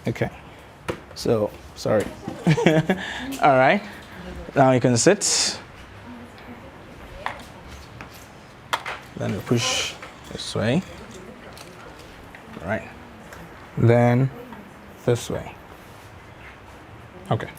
Okay. So, sorry. All right. Now you can sit. Then you push this way. All right. Then this way. Okay.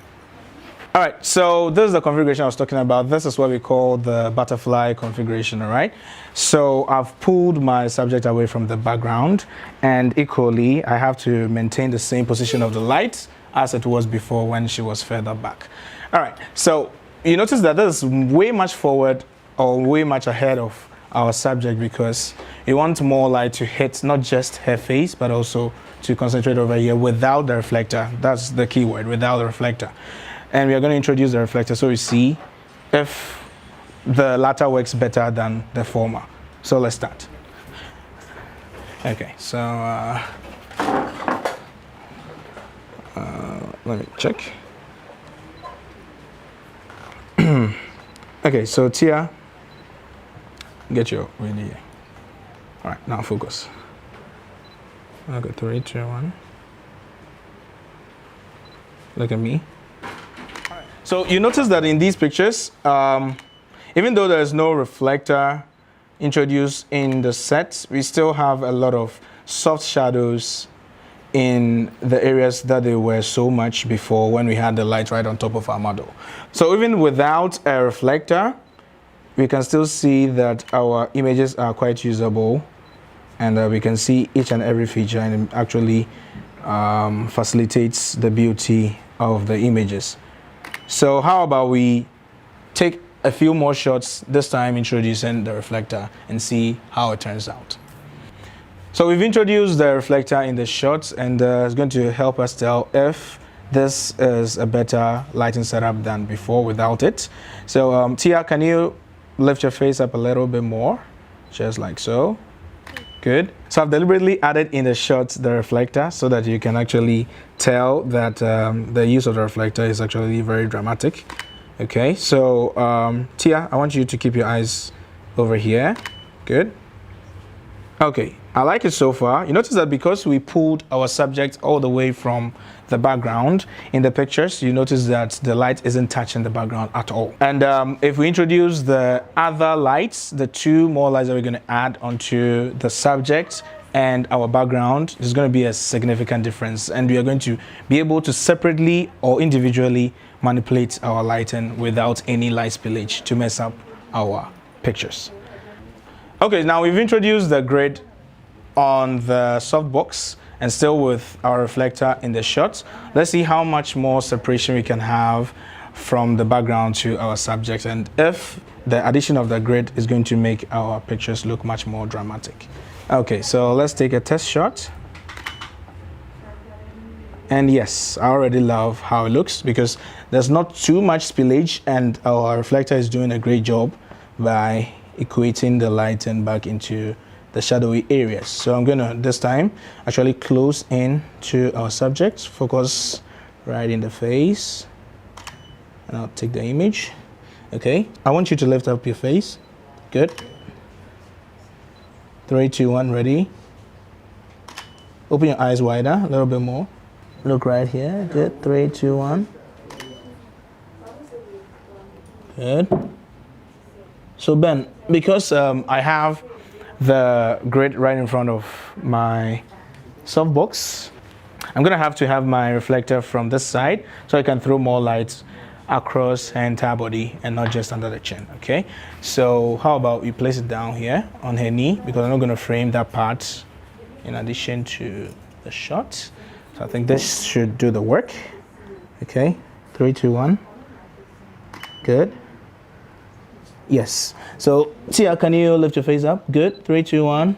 All right, so this is the configuration I was talking about. This is what we call the butterfly configuration, all right? So I've pulled my subject away from the background, and equally, I have to maintain the same position of the light as it was before when she was further back. All right, so you notice that this is way much forward or way much ahead of our subject because you want more light to hit not just her face, but also to concentrate over here without the reflector. That's the key word, without the reflector. And we are going to introduce the reflector so we see if the latter works better than the former. So let's start. Okay, so let me check. Okay, so Tia, get your ready here. All right, now focus. Okay, 3, 2, 1. Look at me. So you notice that in these pictures, even though there's no reflector introduced in the set, we still have a lot of soft shadows in the areas that they were so much before when we had the light right on top of our model. So even without a reflector, we can still see that our images are quite usable, and we can see each and every feature, and it actually facilitates the beauty of the images. So how about we take a few more shots, this time introducing the reflector, and see how it turns out. So we've introduced the reflector in the shots, and it's going to help us tell if this is a better lighting setup than before without it. So Tia, can you lift your face up a little bit more? Just like so. Good. So I've deliberately added in the shots the reflector so that you can actually tell that the use of the reflector is actually very dramatic. Okay, so Tia, I want you to keep your eyes over here. Good. Okay, I like it so far. You notice that because we pulled our subject all the way from the background in the pictures, you notice that the light isn't touching the background at all. And if we introduce the other lights, the 2 more lights that we're going to add onto the subject and our background, there's going to be a significant difference, and we are going to be able to separately or individually manipulate our lighting without any light spillage to mess up our pictures. Okay, now we've introduced the grid on the softbox and still with our reflector in the shot. Let's see how much more separation we can have from the background to our subject, and if the addition of the grid is going to make our pictures look much more dramatic. Okay, so let's take a test shot. And yes, I already love how it looks because there's not too much spillage, and our reflector is doing a great job by equating the lighting back into the shadowy areas. So I'm gonna this time actually close in to our subject, focus right in the face, and I'll take the image. Okay, I want you to lift up your face. Good. 3, 2, 1, ready. Open your eyes wider, a little bit more. Look right here. Good. 3, 2, 1. Good. So Ben, because I have the grid right in front of my softbox, I'm gonna have to have my reflector from this side so I can throw more light across her entire body and not just under the chin. Okay, so how about we place it down here on her knee, because I'm not gonna frame that part in addition to the shot. So I think this should do the work. Okay, 3, 2, 1. Good. Yes. So Tia, can you lift your face up? Good. 3, 2, 1.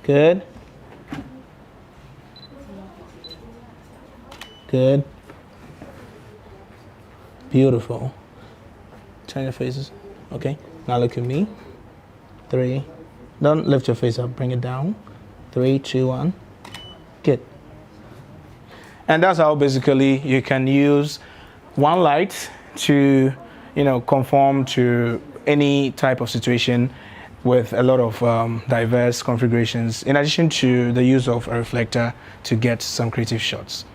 Good. Good. Beautiful. Turn your faces. Okay. Now look at me. 3. Don't lift your face up. Bring it down. 3, 2, 1. Good. And that's how basically you can use one light to, conform to any type of situation with a lot of diverse configurations, in addition to the use of a reflector to get some creative shots.